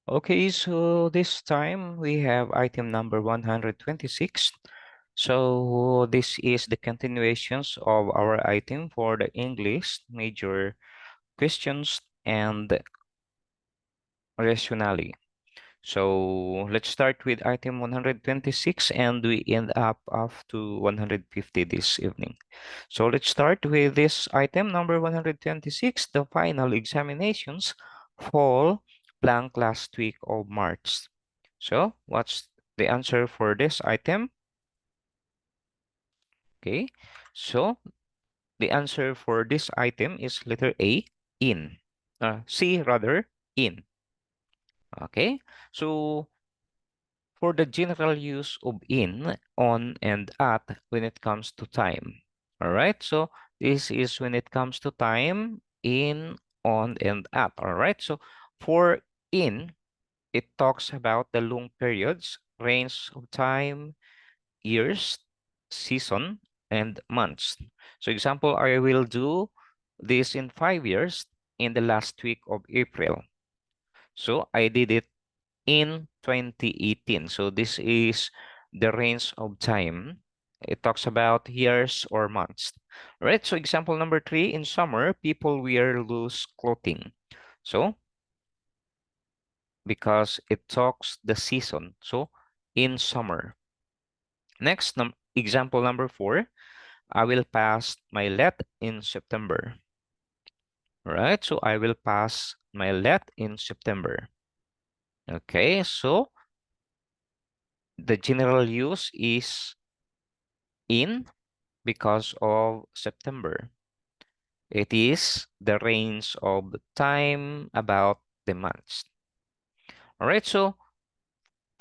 Okay, so this time we have item number 126. So this is the continuations of our item for the English major questions and rationale. So let's start with item 126 and we end up to 150 this evening. So let's start with this item number 126, the final examinations fall blank last week of March. So what's the answer for this item? Okay, so the answer for this item is letter A, in. C rather, in. Okay, so for the general use of in, on, and at when it comes to time. All right, so this is when it comes to time, in, on, and at. All right, so for in, it talks about the long periods, range of time, years, season, and months. So example, I will do this in 5 years in the last week of April. So I did it in 2018. So this is the range of time. It talks about years or months. Right? So example number 3, in summer, people wear loose clothing. So because it talks the season. So in summer. Next, example number 4, I will pass my let in September. Right? So I will pass my let in September. Okay, so the general use is in because of September. It is the range of time about the months. All right, so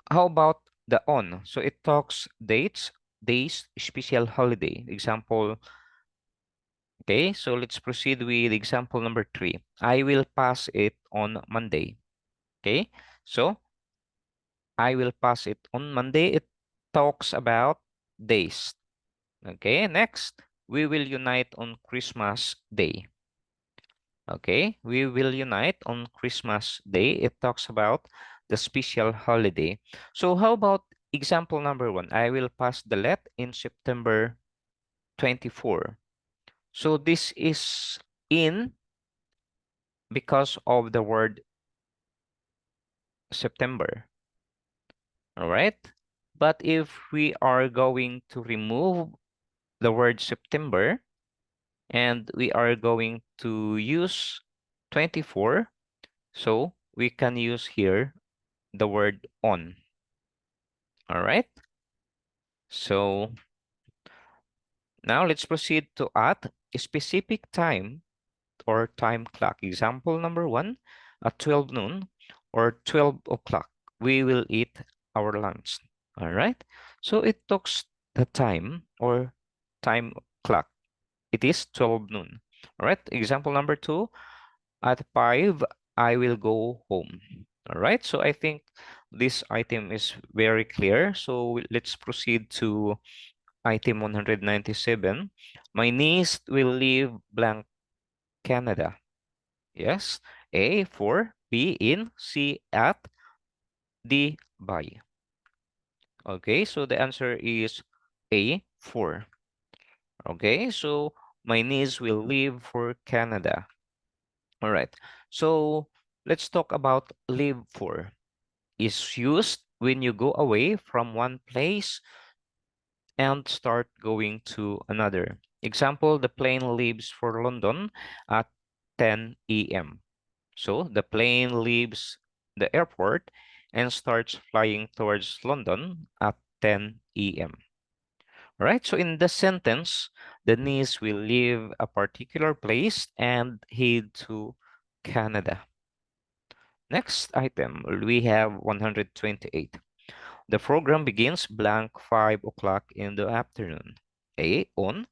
how about the on? So it talks dates, days, special holiday. Example, okay, so let's proceed with example number 3. I will pass it on Monday. Okay, so I will pass it on Monday. It talks about days. Okay, next, we will unite on Christmas Day. Okay, we will unite on Christmas Day. It talks about the special holiday. So how about example number 1? I will pass the let in September 24. So this is in because of the word September. All right. But if we are going to remove the word September and we are going to use 24, so we can use here the word on. All right. So now let's proceed to add a specific time or time clock. Example number 1, at 12 noon or 12 o'clock, we will eat our lunch. All right. So it talks the time or time clock. It is 12 noon. All right. Example number 2, at 5, I will go home. All right. So I think this item is very clear. So let's proceed to item 197. My niece will leave blank Canada. Yes. A for, B in, C at, D by. Okay, so the answer is A for. Okay, so my niece will leave for Canada. All right. So let's talk about leave for. Is used when you go away from one place and start going to another. Example, the plane leaves for London at 10 a.m. So the plane leaves the airport and starts flying towards London at 10 a.m. Right? So in the sentence, the niece will leave a particular place and head to Canada. Next item, we have 128. The program begins blank 5 o'clock in the afternoon. A, on,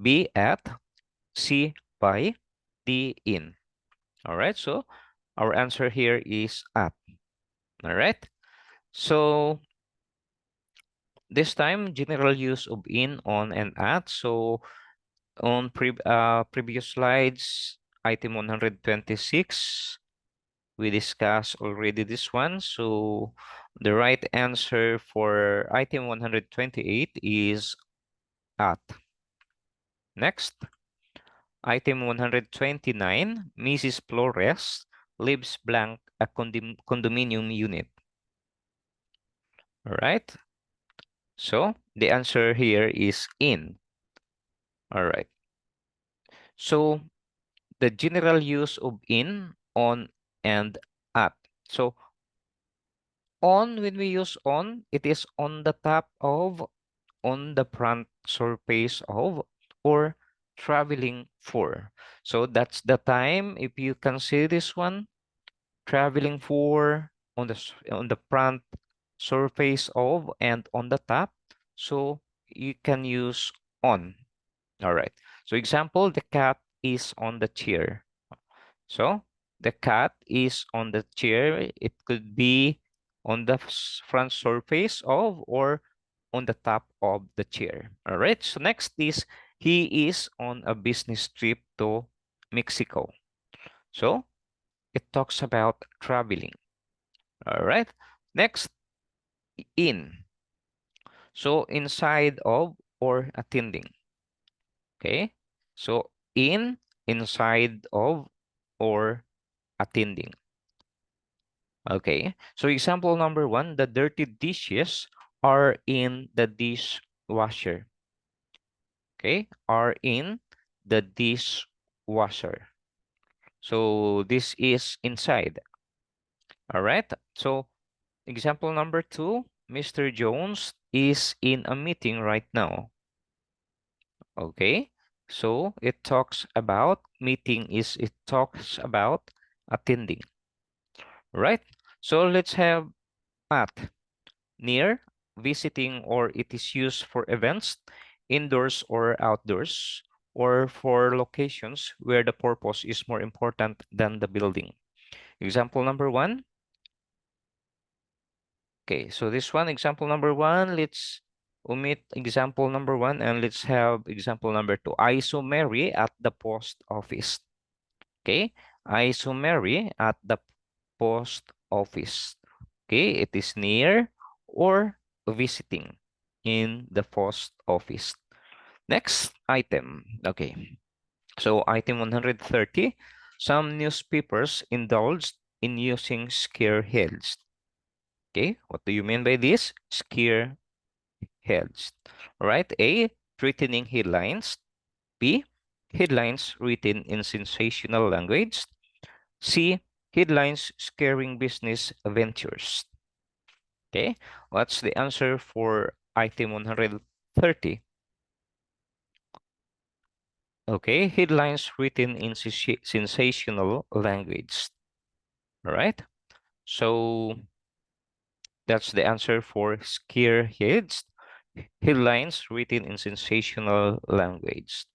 B, at, C, by, D, in. All right, so our answer here is at. All right, so this time, general use of in, on, and at. So on previous slides, item 126, We discussed already this one. So the right answer for item 128 is at. Next, item 129, Mrs. Flores lives blank a condominium unit. All right. So the answer here is in. All right. So the general use of in, on, and at. So on, when we use on, it is on the top of, on the front surface of, or traveling for. So that's the time, if you can see this one, traveling for, on on the front surface of, and on the top. So you can use on. All right. So example, the cat is on the chair. So the cat is on the chair. It could be on the front surface of, or on the top of the chair. All right. So next is he is on a business trip to Mexico. So it talks about traveling. All right. Next, in. So inside of, or attending. Okay. So in, inside of, or attending. Okay, so example number one, the dirty dishes are in the dishwasher. Okay, are in the dishwasher. So this is inside. All right, so example number two, Mr. Jones is in a meeting right now. Okay, so it talks about meeting, it talks about attending. Right, so let's have at. Near, visiting, or it is used for events, indoors or outdoors, or for locations where the purpose is more important than the building. Example number one. Okay, so this one, example number one, let's omit example number one and let's have example number two. I saw Mary at the post office. Okay, I saw Mary at the post office. Okay, it is near or visiting in the post office. Next item. Okay, so item 130. Some newspapers indulged in using scare heads. Okay, what do you mean by this? Scare heads. All right, A, threatening headlines. B, headlines written in sensational language. C, headlines scaring business ventures. Okay, what's the answer for item 130? Okay, headlines written in sensational language. All right, so that's the answer for scare heads, headlines written in sensational language.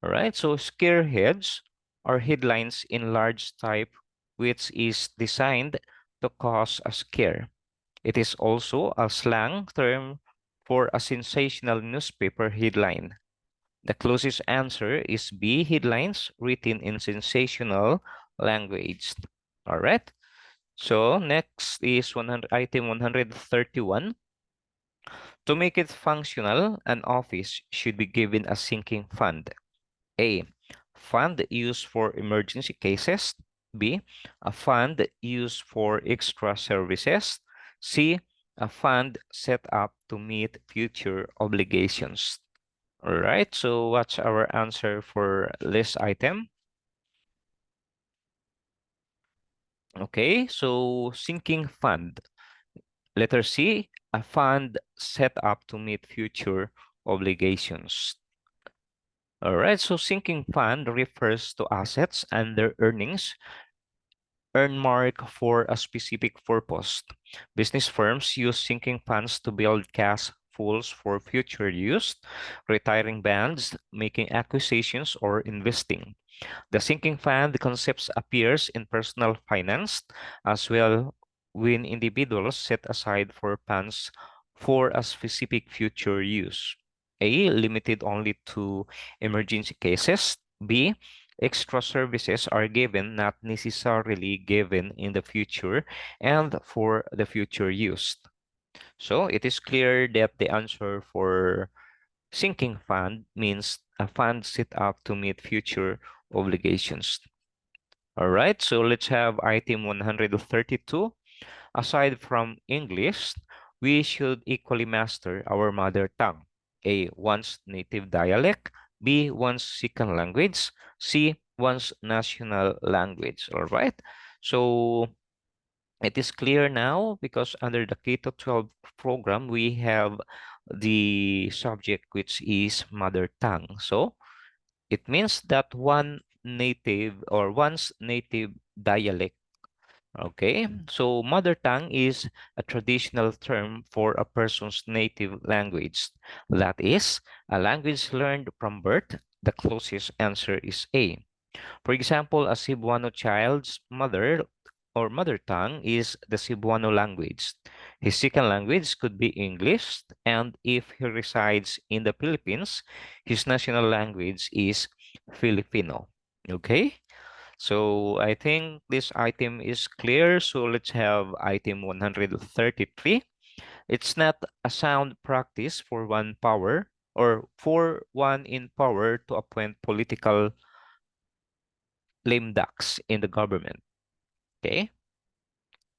All right, so scare heads are headlines in large type, which is designed to cause a scare. It is also a slang term for a sensational newspaper headline. The closest answer is B, headlines written in sensational language. All right. So next is 100, item 131. To make it functional, an office should be given a sinking fund. A, fund used for emergency cases. B, a fund used for extra services. C, a fund set up to meet future obligations. All right, so what's our answer for this item? Okay, so sinking fund. Letter C, a fund set up to meet future obligations. All right, so sinking fund refers to assets and their earnings earmarked for a specific purpose. Business firms use sinking funds to build cash pools for future use, retiring bonds, making acquisitions, or investing. The sinking fund concept appears in personal finance as well when individuals set aside for funds for a specific future use. A, limited only to emergency cases. B, extra services are given, not necessarily given in the future and for the future use. So it is clear that the answer for sinking fund means a fund set up to meet future obligations. All right, so let's have item 132. Aside from English, we should equally master our mother tongue. A, one's native dialect. B, one's second language. C, one's national language. All right. So it is clear now because under the K to 12 program, we have the subject which is mother tongue. So it means that one native or one's native dialect. Okay, so mother tongue is a traditional term for a person's native language. That is, a language learned from birth. The closest answer is A. For example, a Cebuano child's mother or mother tongue is the Cebuano language. His second language could be English, and if he resides in the Philippines, his national language is Filipino. Okay? So I think this item is clear. So let's have item 133. It's not a sound practice for one power or for one in power to appoint political lame ducks in the government. Okay.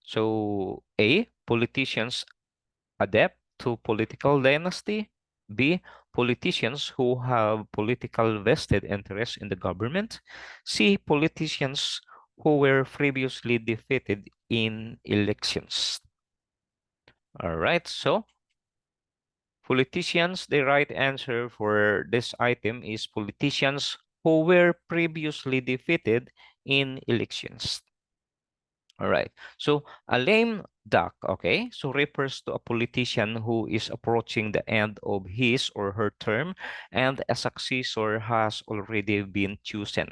So A, politicians adapt to political dynasty. B, politicians who have political vested interest in the government. C, politicians who were previously defeated in elections. All right, so politicians, the right answer for this item is politicians who were previously defeated in elections. All right. So a lame duck, okay, so refers to a politician who is approaching the end of his or her term and a successor has already been chosen.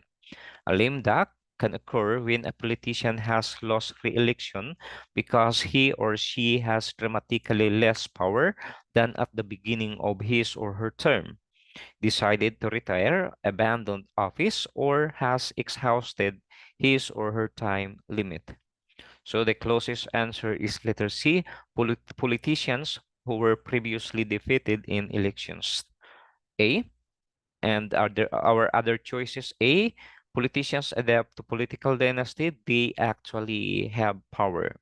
A lame duck can occur when a politician has lost re-election because he or she has dramatically less power than at the beginning of his or her term, decided to retire, abandoned office, or has exhausted his or her time limit. So the closest answer is letter C, politicians who were previously defeated in elections. A, and our other choices: A, politicians adapt to political dynasty, they actually have power.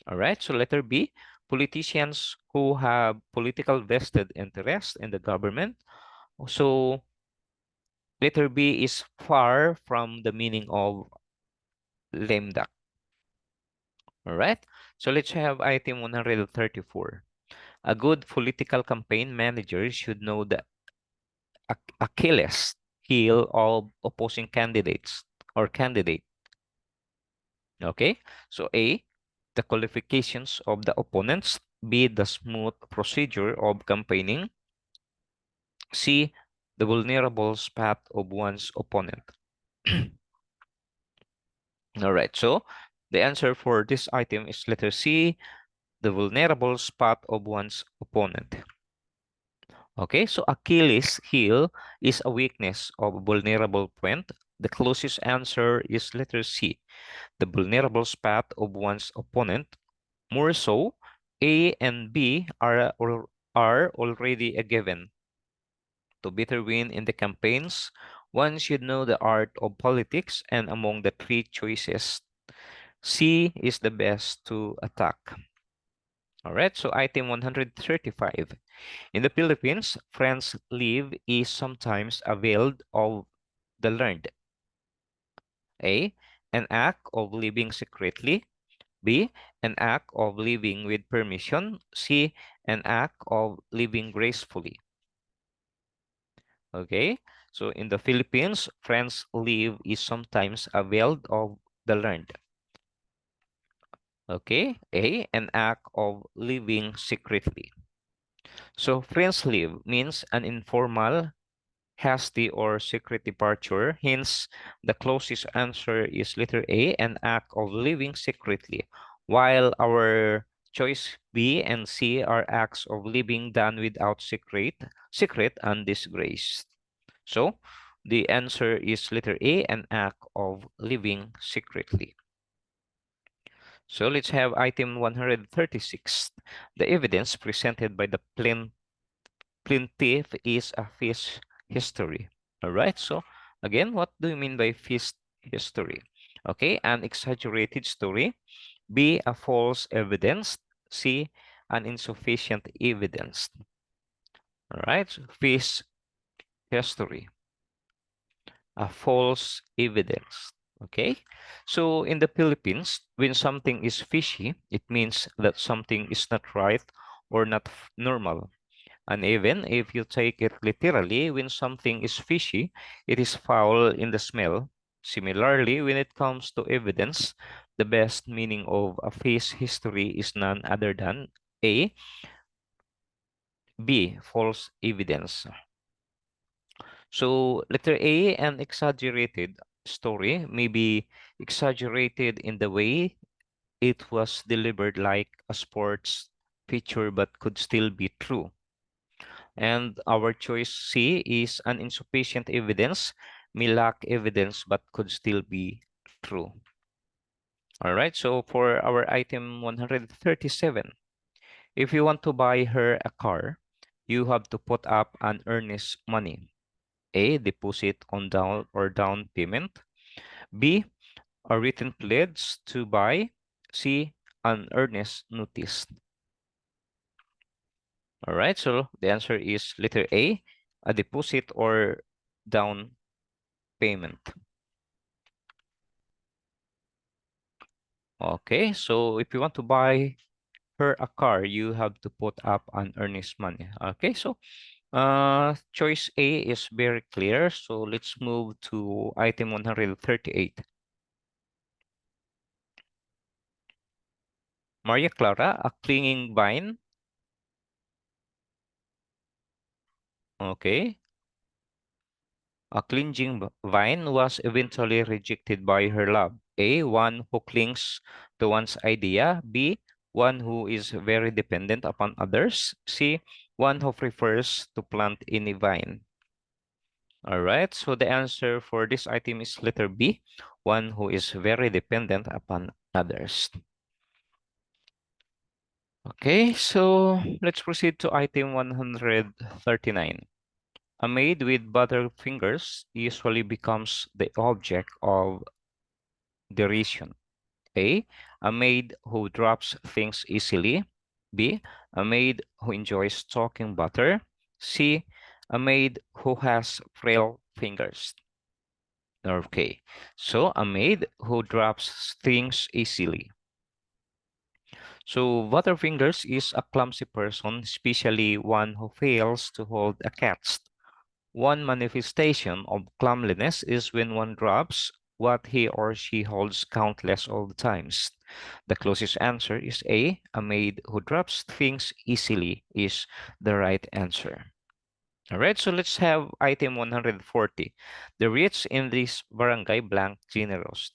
All right, so letter B, politicians who have political vested interest in the government. So letter B is far from the meaning of lame duck. All right, so let's have item 134. A good political campaign manager should know the Achilles heel of opposing candidates or candidate. Okay, so A, the qualifications of the opponents. B, the smooth procedure of campaigning. C, the vulnerable spot of one's opponent. All right, so the answer for this item is letter C, the vulnerable spot of one's opponent. Okay, so Achilles heel is a weakness of a vulnerable point. The closest answer is letter C, the vulnerable spot of one's opponent. More so, A and B are already a given. To better win in the campaigns, one should know the art of politics, and among the three choices, C is the best to attack. All right, so item 135. In the Philippines, friends leave is sometimes availed of the learned. A, an act of living secretly. B, an act of living with permission. C, an act of living gracefully. Okay, so in the Philippines, friends leave is sometimes availed of the learned. Okay, A, an act of living secretly. So friends leave means an informal, hasty, or secret departure. Hence, the closest answer is letter A, an act of living secretly, while our choice B and C are acts of living done without secret and disgrace. So, The answer is letter A, an act of living secretly. So let's have item 136. The evidence presented by the plaintiff is a fish history. All right. So again, what do you mean by fish history? Okay, an exaggerated story. B, a false evidence. C, an insufficient evidence. All right. So fish history, a false evidence. Okay. So in the Philippines, when something is fishy, it means that something is not right or not normal. And even if you take it literally, when something is fishy, it is foul in the smell. Similarly, when it comes to evidence, the best meaning of a fish history is none other than A, B, false evidence. So letter A, an exaggerated story may be exaggerated in the way it was delivered like a sports feature but could still be true. And our choice C is an insufficient evidence, may lack evidence but could still be true. All right, so for our item 137, if you want to buy her a car, you have to put up an earnest money. A, deposit on down payment. B, a written pledge to buy. C, an earnest notice. All right, so the answer is letter A, a deposit or down payment. Okay, so if you want to buy her a car, you have to put up an earnest money. Okay, so choice A is very clear. So let's move to item 138. Maria Clara, a clinging vine. Okay. A clinging vine was eventually rejected by her love. A, one who clings to one's idea. B, one who is very dependent upon others. C, one who prefers to plant any vine. All right, so the answer for this item is letter B, one who is very dependent upon others. Okay, so let's proceed to item 139. A maid with butter fingers usually becomes the object of derision. A, a maid who drops things easily. B, a maid who enjoys talking butter. C, a maid who has frail fingers. Okay, so a maid who drops things easily. So Butterfingers is a clumsy person, especially one who fails to hold a cat. One manifestation of clumsiness is when one drops what he or she holds countless of the times. The closest answer is A. A maid who drops things easily is the right answer. All right, so let's have item 140. The rich in this barangay blank generous.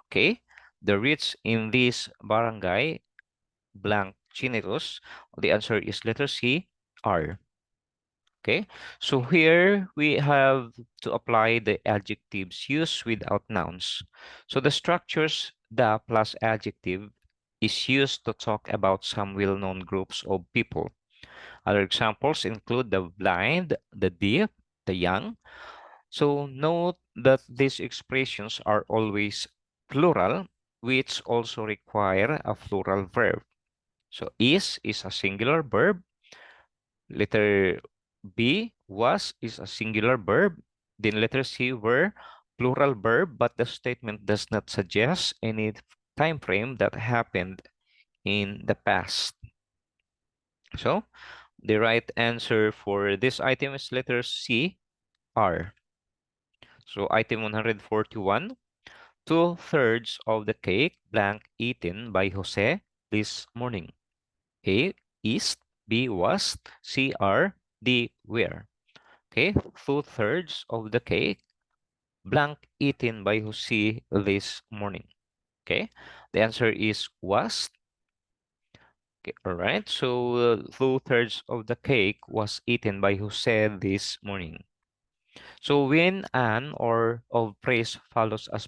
Okay, the rich in this barangay blank generous. The answer is letter C, R. Okay, so here we have to apply the adjectives used without nouns. So the structures the plus adjective is used to talk about some well-known groups of people. Other examples include the blind, the deaf, the young. So note that these expressions are always plural, which also require a plural verb. So is a singular verb. Letter B, was, is a singular verb. Then letter C, were, plural verb, but the statement does not suggest any time frame that happened in the past. So the right answer for this item is letter C, R. So item 141, 2/3 of the cake blank eaten by Jose this morning. A, is, B, was, C, are, D, were. Okay, 2/3 of the cake blank eaten by Jose this morning. Okay, the answer is was. Okay, all right, so 2/3 of the cake was eaten by Jose this morning. So when an or of phrase follows as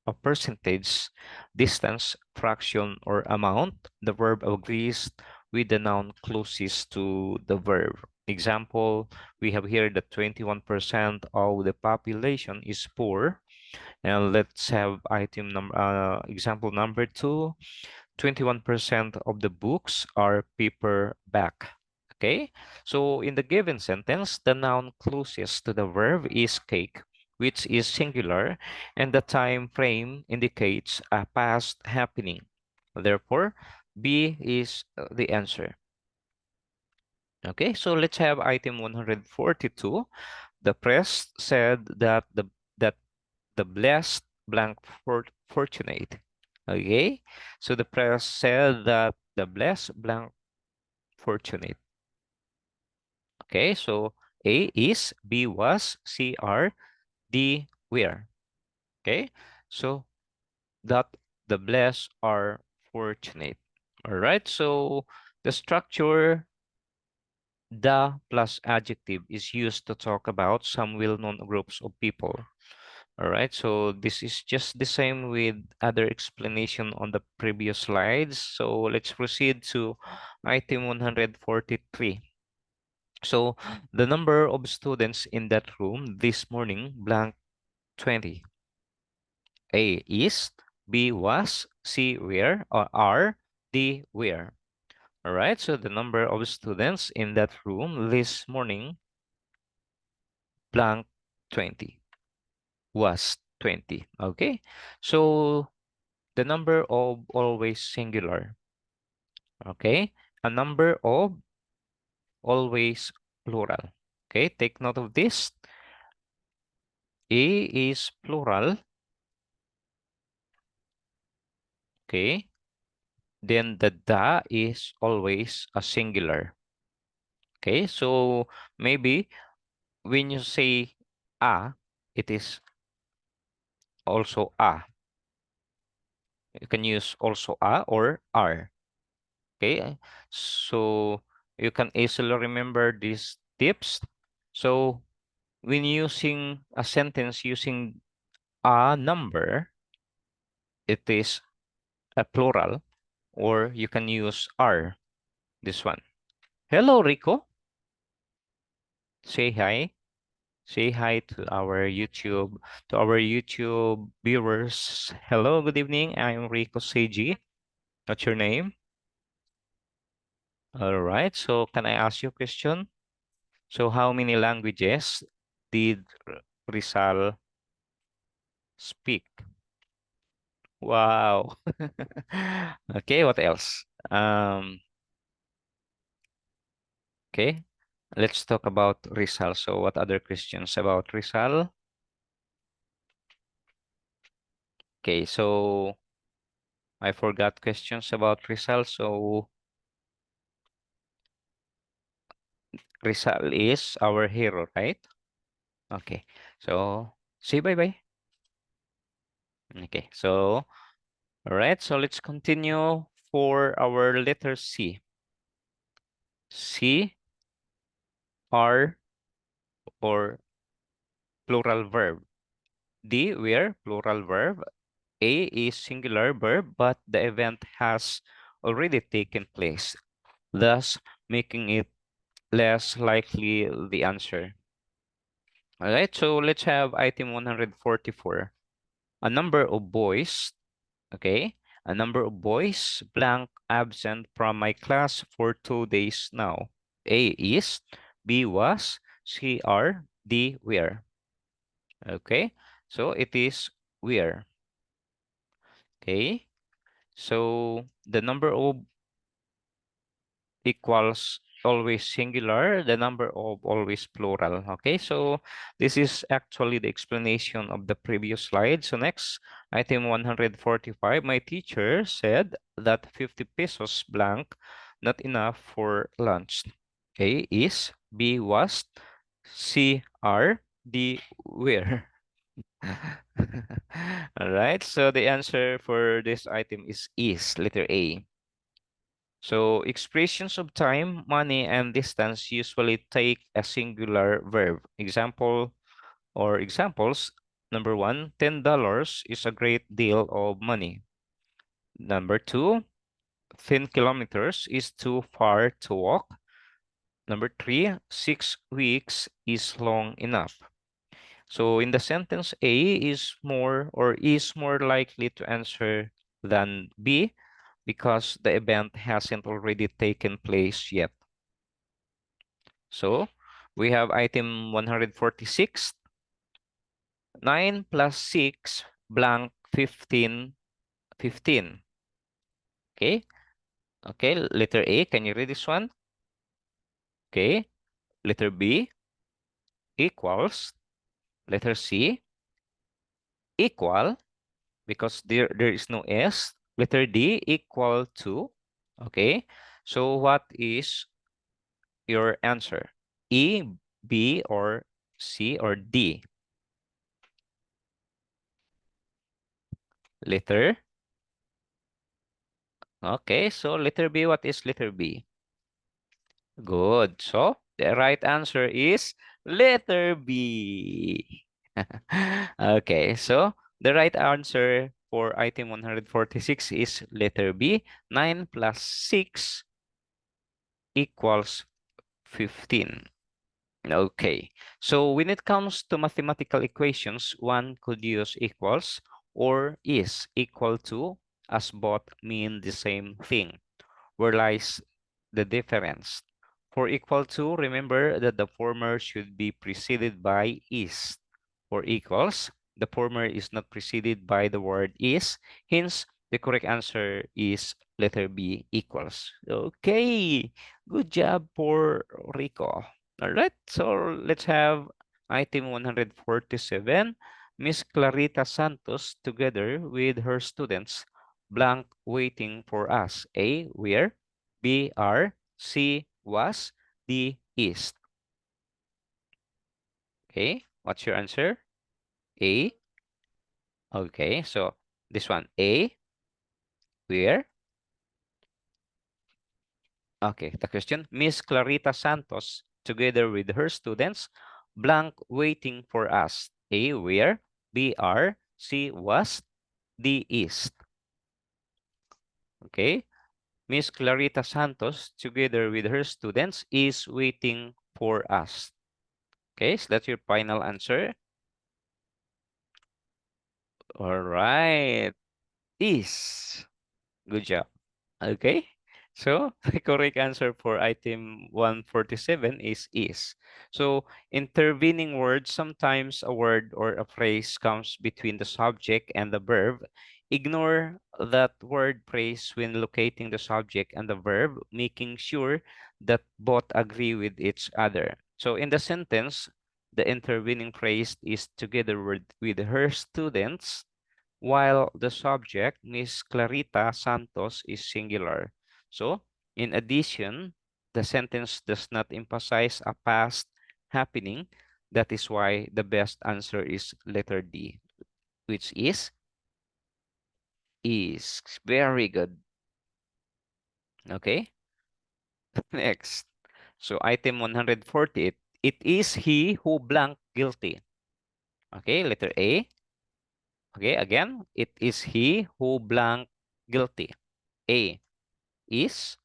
a percentage, distance, fraction, or amount, the verb agrees with the noun closest to the verb. Example, we have here that 21% of the population is poor. And let's have item number example number two. 21% of the books are paperback. Okay, so in the given sentence, the noun closest to the verb is cake, which is singular, and the time frame indicates a past happening. Therefore, B is the answer. Okay, so let's have item 142. The press said that the blessed blank fortunate. Okay, so the press said that the blessed blank fortunate. Okay, so A is, B was, C are, D were. Okay, so that the blessed are fortunate. All right, so the structure the plus adjective is used to talk about some well-known groups of people. All right, so this is just the same with other explanation on the previous slides. So let's proceed to item 143. So the number of students in that room this morning, blank 20. A is, B was, C were, or R, D were. All right, so the number of students in that room this morning, blank 20, was 20. Okay, so the number of always singular. Okay, a number of always plural. Okay, take note of this. A is plural. Okay, then the da is always a singular. Okay, so maybe when you say a, it is also a. You can use also a or are. Okay, so you can easily remember these tips. So when using a sentence using a number, it is a plural, or you can use are, this one. Hello, Rico. Say hi. Say hi to our YouTube viewers. Hello, good evening. I'm Rico Seiji. What's your name? All right. So can I ask you a question? So how many languages did Rizal speak? Wow. Okay, what else? Okay, let's talk about Rizal. So what other questions about Rizal? Okay, so I forgot questions about Rizal. So Rizal is our hero, right? Okay, so say bye-bye. Okay, so all right, so let's continue for our letter C. C, R, or plural verb. D, where plural verb. A is singular verb, but the event has already taken place, thus making it less likely the answer. All right, so let's have item 144. A number of boys, okay? A number of boys blank absent from my class for 2 days now. A is, B was, C are, D were. Okay, so it is were. Okay, so the number of equals always singular, the number of always plural. Okay, so this is actually the explanation of the previous slide. So next, item 145, my teacher said that 50 pesos blank not enough for lunch. A is, B was, C are, D were. All right, so the answer for this item is letter A. So expressions of time, money, and distance usually take a singular verb. Example, Or examples, number one, $10 is a great deal of money. Number two, 10 kilometers is too far to walk. Number three, 6 weeks is long enough. So in the sentence, A is more likely to answer than B because the event hasn't already taken place yet. So we have item 146, 9 plus 6 blank 15, 15. Okay, okay, letter A, can you read this one? Okay, letter B, equals, letter C, equal, because there is no S. Letter D, equal to. Okay, so what is your answer? E, B, or C, or D? Letter. Okay, so letter B, what is letter B? Good. So the right answer is letter B. Okay, so the right answer for item 146 is letter B. 9 plus 6 equals 15. Okay, so when it comes to mathematical equations, one could use equals or is equal to, as both mean the same thing. Where lies the difference? For equal to, remember that the former should be preceded by is. For equals, the former is not preceded by the word is. Hence, the correct answer is letter B, equals. Okay, good job for Rico. All right, so let's have item 147. Miss Clarita Santos, together with her students, blank waiting for us. A, where? B, are. C, was. D, is. Okay, what's your answer? A. Okay, so this one, A, where? Okay, the question, Miss Clarita Santos, together with her students, blank waiting for us. A, where? B, are. C, was. D, is. Okay, Miss Clarita Santos, together with her students, is waiting for us. Okay, so that's your final answer. All right, is. Good job. Okay, so the correct answer for item 147 is. So intervening words, sometimes a word or a phrase comes between the subject and the verb. Ignore that word phrase when locating the subject and the verb, making sure that both agree with each other. So in the sentence, the intervening phrase is together with her students, while the subject, Miss Clarita Santos, is singular. So, in addition, the sentence does not emphasize a past happening. That is why the best answer is letter D, which is very good. Okay, next. So, item 140, it is he who blank guilty. Okay, letter A. Okay, again, it is he who blank guilty. A is,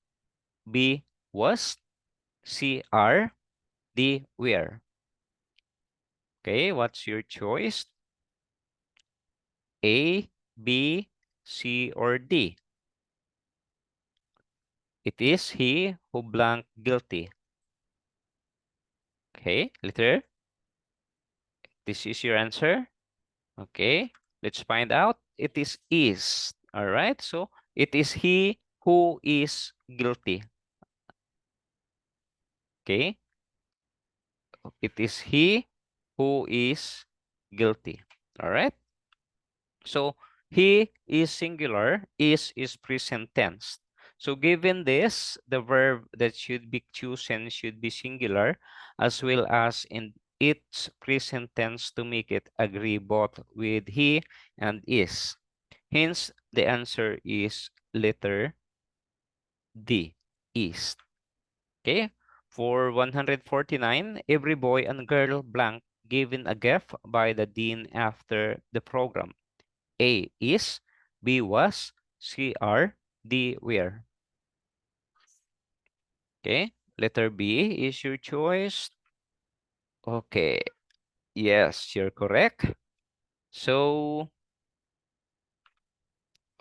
B was, C are, D were. Okay, what's your choice? A, B, C, or D? It is he who blank guilty. Okay, letter. This is your answer. Okay, let's find out. It is. All right, so it is he who is guilty. Okay, it is he who is guilty. All right. So he is singular, is present tense. So given this, the verb that should be chosen should be singular, as well as in its present tense to make it agree both with he and is. Hence, the answer is letter D, is. Okay. For 149, every boy and girl blank given a gift by the dean after the program? A is, B was, C are, D were. Okay, letter B is your choice. Okay, yes, you're correct. So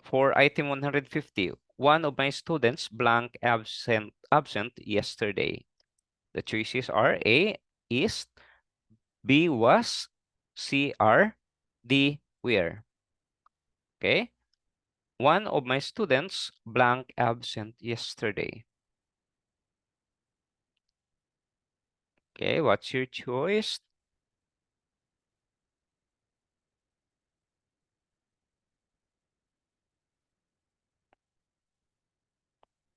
for item 150, one of my students blank absent yesterday. The choices are A is, B was, C are, D were. Okay, one of my students blank absent yesterday. Okay, what's your choice?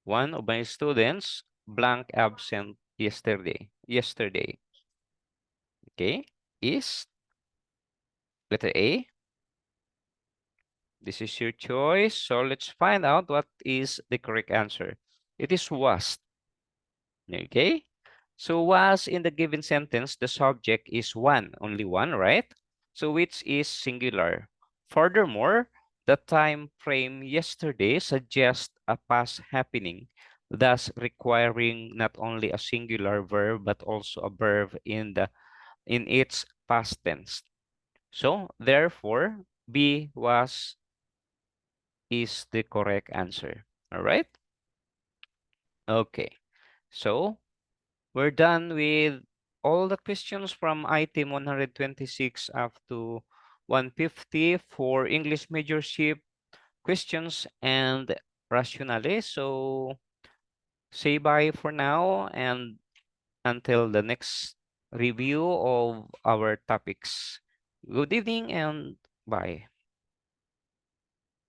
One of my students blank absent yesterday. Yesterday. Okay, is letter A. This is your choice. So let's find out what is the correct answer. It is was. Okay. So was in the given sentence, the subject is one, only one, right? So which is singular. Furthermore, the time frame yesterday suggests a past happening, thus requiring not only a singular verb but also a verb in its past tense. So therefore, B was is the correct answer. All right? Okay. So we're done with all the questions from item 126 up to 150 for English majorship questions and rationale. So say bye for now and until the next review of our topics. Good evening and bye.